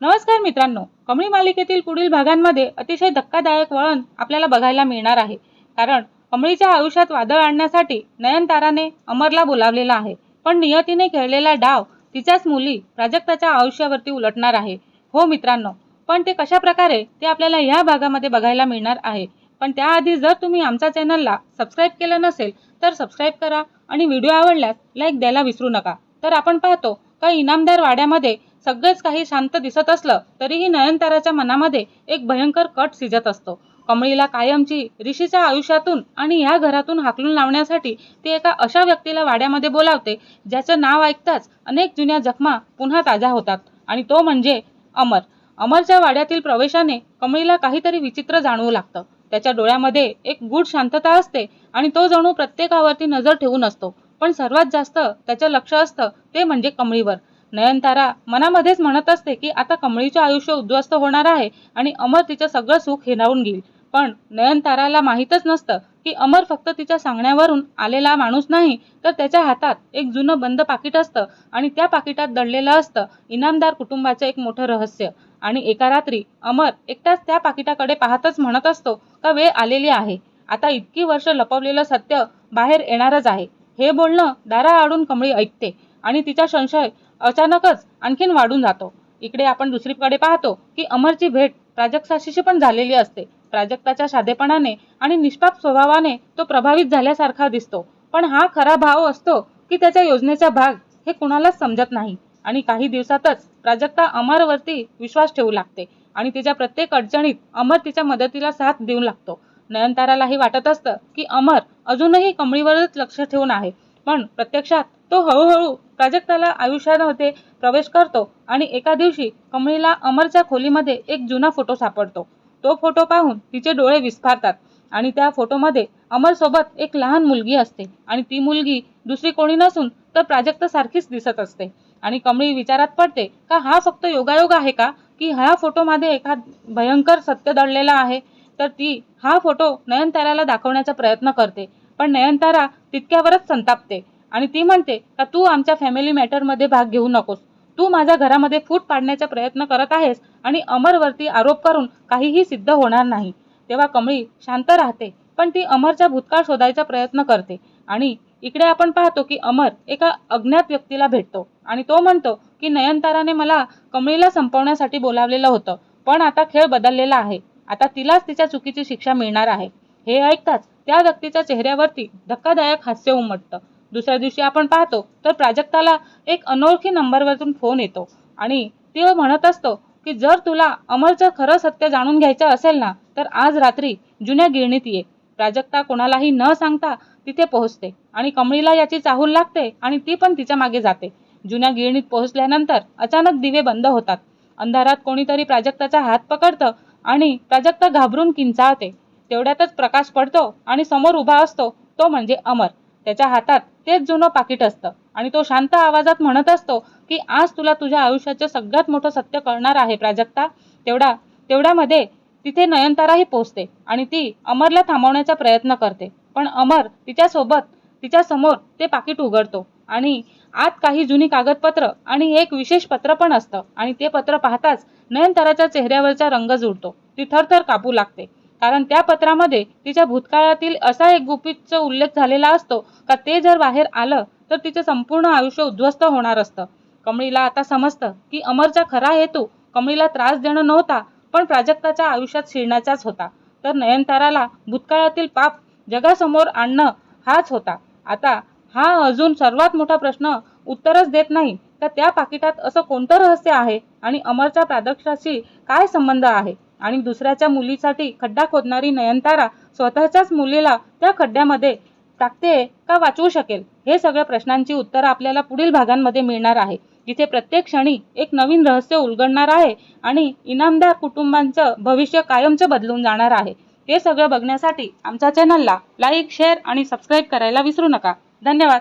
नमस्कार मित्रांनो, कमळी मालिकेतील पुढील भागांमध्ये अतिशय धक्कादायक वळण आपल्याला बघायला मिळणार आहे. कारण कमळीच्या आयुष्यात वादळ आणण्यासाठी नयनताराने अमरला बोलावलेला आहे. पण नियतीने खेळलेला डाव तिच्याच मुली प्राजक्ताच्या आयुष्यावरती उलटणार आहे. हो मित्रांनो, पण ते कशा प्रकारे ते आपल्याला या भागामध्ये बघायला मिळणार आहे. पण त्याआधी जर तुम्ही आमच्या चॅनलला सबस्क्राईब केलं नसेल तर सबस्क्राईब करा आणि व्हिडिओ आवडल्यास लाईक द्यायला विसरू नका. तर आपण पाहतो का इनामदार वाड्यामध्ये सगळेच काही शांत दिसत असलं तरीही नयनताराच्या मनामध्ये एक भयंकर कट शिजत असतो. कमळीला कायमची ऋषीच्या आयुष्यातून आणि या घरातून हाकलून लावण्यासाठी ती एका अशा व्यक्तीला वाड्यामध्ये बोलावते ज्याचं नाव ऐकताच अनेक जुन्या जखमा पुन्हा ताज्या होतात आणि तो म्हणजे अमर. अमरच्या वाड्यातील प्रवेशाने कमळीला काहीतरी विचित्र जाणवू लागतं. त्याच्या डोळ्यामध्ये एक गूढ शांतता असते आणि तो जणू प्रत्येकावरती नजर ठेवून असतो. पण सर्वात जास्त त्याचं लक्ष असतं ते म्हणजे कमळीवर. नयनतारा मनामध्येच म्हणत असते की आता कमळीचे आयुष्य उद्ध्वस्त होणार आहे आणि अमर तिचं सगळं सुख हिरावून घेईल. पण नयनताराला माहीतच नसतं की अमर फक्त तिच्या सांगण्यावरून आलेला माणूस नाही, तर त्याच्या हातात एक जुनं बंद पाकिट असतं आणि त्या पाकिटात दडलेलं असतं इनामदार कुटुंबाचं एक मोठं रहस्य. आणि एका रात्री अमर एकटाच त्या पाकिटाकडे पाहतच म्हणत असतो का वेळ आलेली आहे, आता इतकी वर्ष लपवलेलं सत्य बाहेर येणारच आहे. हे बोलणं दाराआडून कमळी ऐकते आणि तिचा संशय अचानकच आणखीन वाढून जातो. इकडे आपण दुसरीकडे पाहतो की अमरची भेट प्राजक्ताशी पण झालेली असते. प्राजक्ताच्या साधेपणाने आणि निष्पाप स्वभावाने तो प्रभावित झाल्यासारखा दिसतो. पण हा खरा भाव असतो की त्याच्या योजनेचा भाग हे कुणालाच समजत नाही. आणि काही दिवसातच प्राजक्ता अमरवरती विश्वास ठेवू लागते आणि तिच्या प्रत्येक अडचणीत अमर तिच्या मदतीला साथ देऊ लागतो. नयनतारालाही वाटत असतं की अमर अजूनही कमळीवरच लक्ष ठेवून आहे, पण प्रत्यक्षात तो हळूहळू प्राजक्ताला आयुष्यामध्ये प्रवेश करतो. आणि एका दिवशी कमळीला अमरच्या खोलीमध्ये एक जुना फोटो सापडतो. तो फोटो पाहून तिचे डोळे विस्फारतात आणि त्या फोटोमध्ये अमर सोबत एक लहान मुलगी असते आणि ती मुलगी दुसरी कोणी नसून तर प्राजक्ता सारखीच दिसत असते. आणि कमळी विचारात पडते का हा फक्त योगायोग आहे का, की ह्या फोटोमध्ये एखाद भयंकर सत्य दडलेला आहे. तर ती हा फोटो नयनताराला दाखवण्याचा प्रयत्न करते, पण नयनतारा तितक्यावरच संतापते आणि ती म्हणते का तू आमच्या फॅमिली मॅटरमध्ये भाग घेऊ नकोस. तू माझ्या घरामध्ये फूट पाडण्याचा प्रयत्न करत आहेस आणि अमरवरती आरोप करून काहीही सिद्ध होणार नाही. तेव्हा कमळी शांत राहते, पण ती अमरचा भूतकाळ शोधायचा प्रयत्न करते. आणि इकडे आपण पाहतो की अमर एका अज्ञात व्यक्तीला भेटतो आणि तो म्हणतो की नयनताराने मला कमळीला संपवण्यासाठी बोलावलेलं होतं, पण आता खेळ बदललेला आहे, आता तिलाच तिच्या चुकीची शिक्षा मिळणार आहे. हे ऐकताच त्या व्यक्तीच्या चेहऱ्यावरती धक्कादायक हास्य उमटतं. दुसऱ्या दिवशी आपण पाहतो तर प्राजक्ताला एक अनोळखी नंबरवरून फोन येतो आणि तो म्हणत असतो की जर तुला अमरचं खरं सत्य जाणून घ्यायचं असेल ना, तर आज रात्री जुन्या गिरणीत ये. प्राजक्ता कोणालाही न सांगता तिथे पोहोचते आणि कमळीला याची चाहूल लागते आणि ती पण तिच्या मागे जाते. जुन्या गिरणीत पोहोचल्यानंतर अचानक दिवे बंद होतात. अंधारात कोणीतरी प्राजक्ताचा हात पकडतं आणि प्राजक्ता घाबरून किंचाळते. तेवढ्यातच प्रकाश पडतो आणि समोर उभा असतो तो म्हणजे अमर. त्याच्या हातात तेच जुनं पाकिट असतं आणि तो शांत आवाजात म्हणत असतो की आज तुला तुझ्या आयुष्याचं सगळ्यात मोठं सत्य कळणार आहे प्राजक्ता. तेवढ्यामध्ये तिथे नयनताराही पोहोचते आणि ती अमरला थांबवण्याचा प्रयत्न करते, पण अमर तिच्या समोर ते पाकिट उघडतो आणि आत काही जुनी कागदपत्र आणि एक विशेष पत्र पण असतं. आणि ते पत्र पाहताच नयनताराच्या चेहऱ्यावरचा रंग जुळतो. ती थरथर कापू लागते, कारण त्या पत्रामध्ये तिच्या भूतकाळातील असा एक गुपितचा उल्लेख झालेला असतो का ते जर बाहेर आलं तर तिचं संपूर्ण आयुष्य उद्ध्वस्त होणार असतं. कमळीला आता समजतं की अमरचा खरा हेतू कमळीला त्रास देणं नव्हता, पण प्राजक्ताच्या आयुष्यात शिरण्याचाच होता. तर नयनताराला भूतकाळातील पाप जगासमोर आणणं हाच होता. आता हा अजून सर्वात मोठा प्रश्न उत्तरच देत नाही का त्या पाकिटात असं कोणतं रहस्य आहे आणि अमरच्या प्राजक्ताशी काय संबंध आहे. आणि दुसऱ्याच्या मुलीसाठी खड्डा खोदणारी नयनतारा स्वतःच्याच मुलीला त्या खड्ड्यामध्ये टाकते का वाचवू शकेल. हे सगळ्या प्रश्नांची उत्तरं आपल्याला पुढील भागांमध्ये मिळणार आहे, जिथे प्रत्येक क्षणी एक नवीन रहस्य उलगडणार आहे आणि इनामदार कुटुंबांचं भविष्य कायमचं बदलून जाणार आहे. हे सगळं बघण्यासाठी आमच्या चॅनलला लाईक, शेअर आणि सबस्क्राईब करायला विसरू नका. धन्यवाद.